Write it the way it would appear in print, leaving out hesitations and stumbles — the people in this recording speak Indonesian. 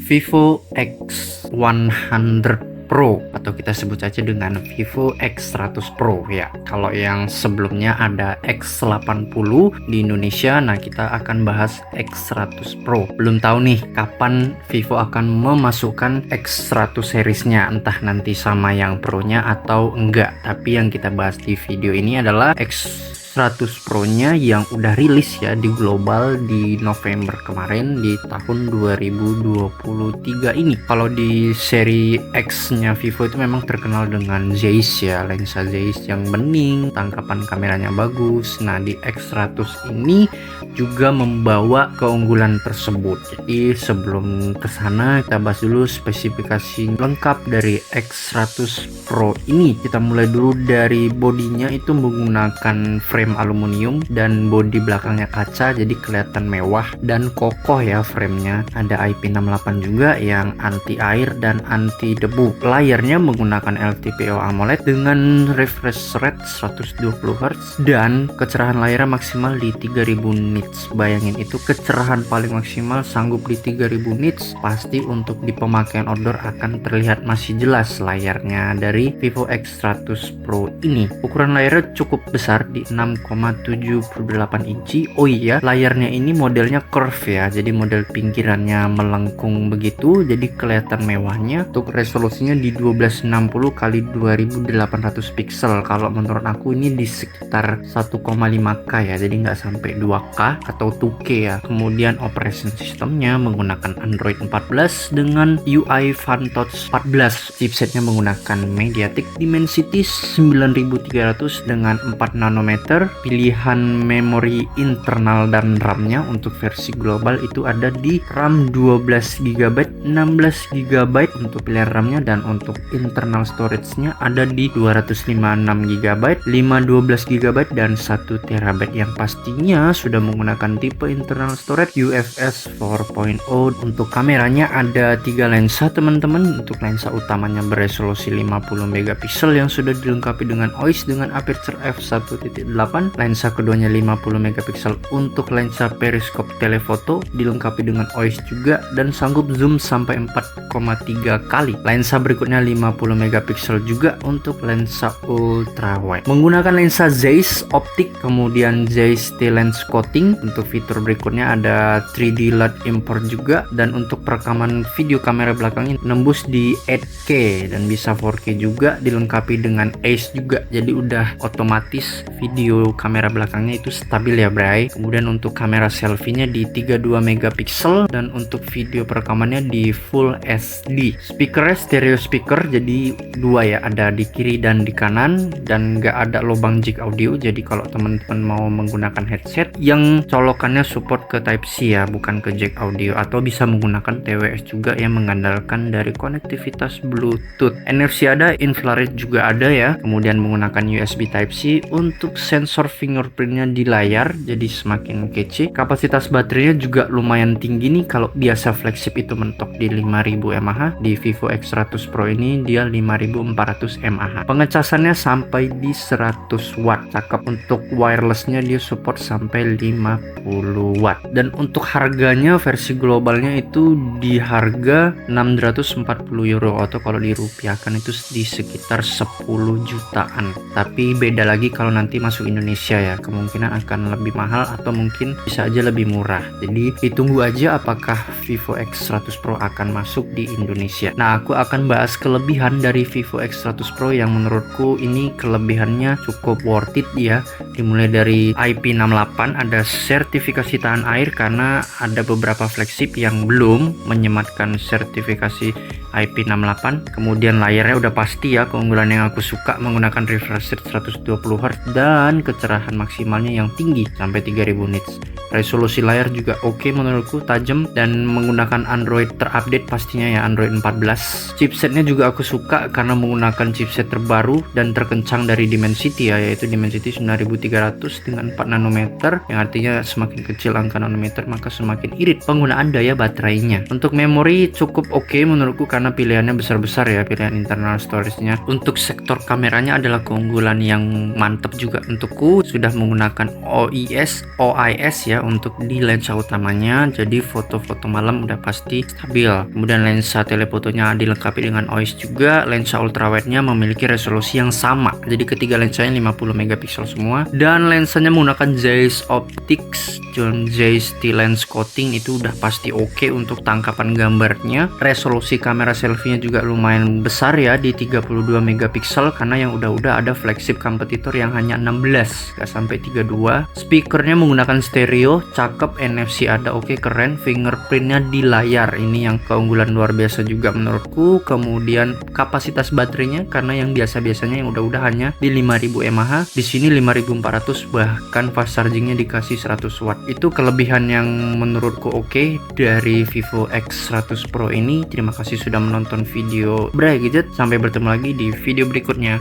Vivo X100 Pro atau kita sebut saja dengan Vivo X100 Pro ya. Kalau yang sebelumnya ada X80 di Indonesia, nah kita akan bahas X100 Pro. Belum tahu nih kapan Vivo akan memasukkan X100 seriesnya, entah nanti sama yang Pro-nya atau enggak. Tapi yang kita bahas di video ini adalah X100 Pro-nya yang udah rilis ya di global di November kemarin di tahun 2023 ini. Kalau di seri X-nya Vivo itu memang terkenal dengan Zeiss ya, lensa Zeiss yang bening, tangkapan kameranya bagus. Nah, di X100 ini juga membawa keunggulan tersebut. Jadi sebelum kesana kita bahas dulu spesifikasi lengkap dari X100 Pro ini. Kita mulai dulu dari bodinya, itu menggunakan frame aluminium dan bodi belakangnya kaca, jadi kelihatan mewah dan kokoh ya framenya. Ada IP68 juga yang anti air dan anti debu. Layarnya menggunakan LTPO AMOLED dengan refresh rate 120Hz dan kecerahan layarnya maksimal di 3000 nits. Bayangin itu kecerahan paling maksimal sanggup di 3000 nits. Pasti untuk di pemakaian outdoor akan terlihat masih jelas layarnya dari Vivo X100 Pro ini. Ukuran layarnya cukup besar di 6,78 inci. Oh iya, layarnya ini modelnya curve ya, jadi model pinggirannya melengkung begitu, jadi kelihatan mewahnya. Untuk resolusinya di 1260 x 2800 pixel. Kalau menurut aku ini di sekitar 1,5K ya, jadi nggak sampai 2K atau 2K ya. Kemudian operation sistemnya menggunakan Android 14 dengan UI FunTouch 14. Chipsetnya menggunakan MediaTek Dimensity 9300 dengan 4 nanometer. Pilihan memori internal dan RAM-nya untuk versi global itu ada di RAM 12GB, 16GB untuk pilihan RAM-nya, dan untuk internal storage-nya ada di 256GB, 512GB dan 1TB yang pastinya sudah menggunakan tipe internal storage UFS 4.0. Untuk kameranya ada 3 lensa teman-teman. Untuk lensa utamanya beresolusi 50 megapiksel yang sudah dilengkapi dengan OIS dengan aperture f1.8. Lensa keduanya 50 megapiksel untuk lensa periskop telefoto dilengkapi dengan OIS juga dan sanggup zoom sampai 4,3 kali. Lensa berikutnya 50 megapiksel juga untuk lensa ultrawide. Menggunakan lensa Zeiss optik, kemudian Zeiss T-Lens coating. Untuk fitur berikutnya ada 3D LUT import juga, dan untuk perekaman video kamera belakangnya nembus di 8K dan bisa 4K juga, dilengkapi dengan ACE juga. Jadi udah otomatis video kamera belakangnya itu stabil ya bray. Kemudian untuk kamera selfie-nya di 32 megapiksel dan untuk video perekamannya di Full HD. Speakernya stereo speaker, jadi dua ya, ada di kiri dan di kanan, dan nggak ada lubang jack audio. Jadi kalau teman-teman mau menggunakan headset yang colokannya support ke Type C ya, bukan ke jack audio, atau bisa menggunakan TWS juga yang mengandalkan dari konektivitas Bluetooth. NFC ada, infrared juga ada ya. Kemudian menggunakan USB Type C. Untuk sensor fingerprintnya di layar, jadi semakin kece. Kapasitas baterainya juga lumayan tinggi nih. Kalau biasa flagship itu mentok di 5000 mAh, di Vivo X100 Pro ini dia 5400 mAh. Pengecasannya sampai di 100 watt. Cakep. Untuk wirelessnya dia support sampai 50 watt. Dan untuk harganya versi globalnya itu di harga 640 euro, atau kalau dirupiahkan itu di sekitar 10 jutaan. Tapi beda lagi kalau nanti masuk Indonesia ya, kemungkinan akan lebih mahal atau mungkin bisa aja lebih murah. Jadi ditunggu aja apakah Vivo X100 Pro akan masuk di Indonesia. Nah, aku akan bahas kelebihan dari Vivo X100 Pro yang menurutku ini kelebihannya cukup worth it ya. Dimulai dari IP68, ada sertifikasi tahan air karena ada beberapa flagship yang belum menyematkan sertifikasi IP68. Kemudian layarnya udah pasti ya, keunggulan yang aku suka menggunakan refresh rate 120Hz dan kecerahan maksimalnya yang tinggi sampai 3000 nits. Resolusi layar juga oke menurutku, tajam dan menggunakan Android terupdate pastinya ya, Android 14. Chipsetnya juga aku suka karena menggunakan chipset terbaru dan terkencang dari Dimensity ya, yaitu Dimensity 9300 dengan 4 nanometer, yang artinya semakin kecil angka nanometer maka semakin irit penggunaan daya baterainya. Untuk memori cukup oke menurutku karena pilihannya besar-besar ya, pilihan internal storage-nya. Untuk sektor kameranya adalah keunggulan yang mantap juga untuk menurutku sudah menggunakan OIS ya untuk di lensa utamanya, jadi foto-foto malam udah pasti stabil. Kemudian lensa telefotonya dilengkapi dengan OIS juga. Lensa ultrawide-nya memiliki resolusi yang sama, jadi ketiga lensanya 50 megapiksel semua, dan lensanya menggunakan Zeiss Optics John Zeiss T-Lens Coating. Itu udah pasti oke untuk tangkapan gambarnya. Resolusi kamera selfie-nya juga lumayan besar ya, di 32 megapiksel, karena yang udah ada flagship kompetitor yang hanya 16, gak sampai 32. Speakernya menggunakan stereo, cakep. NFC ada, oke, keren. Fingerprintnya di layar, ini yang keunggulan luar biasa juga menurutku. Kemudian kapasitas baterainya, karena yang biasanya yang udah hanya di 5000 mAh, di sini 5400, bahkan fast chargingnya dikasih 100 watt. Itu kelebihan yang menurutku oke dari Vivo X100 Pro ini. Terima kasih sudah menonton video Bray Gadget, sampai bertemu lagi di video berikutnya.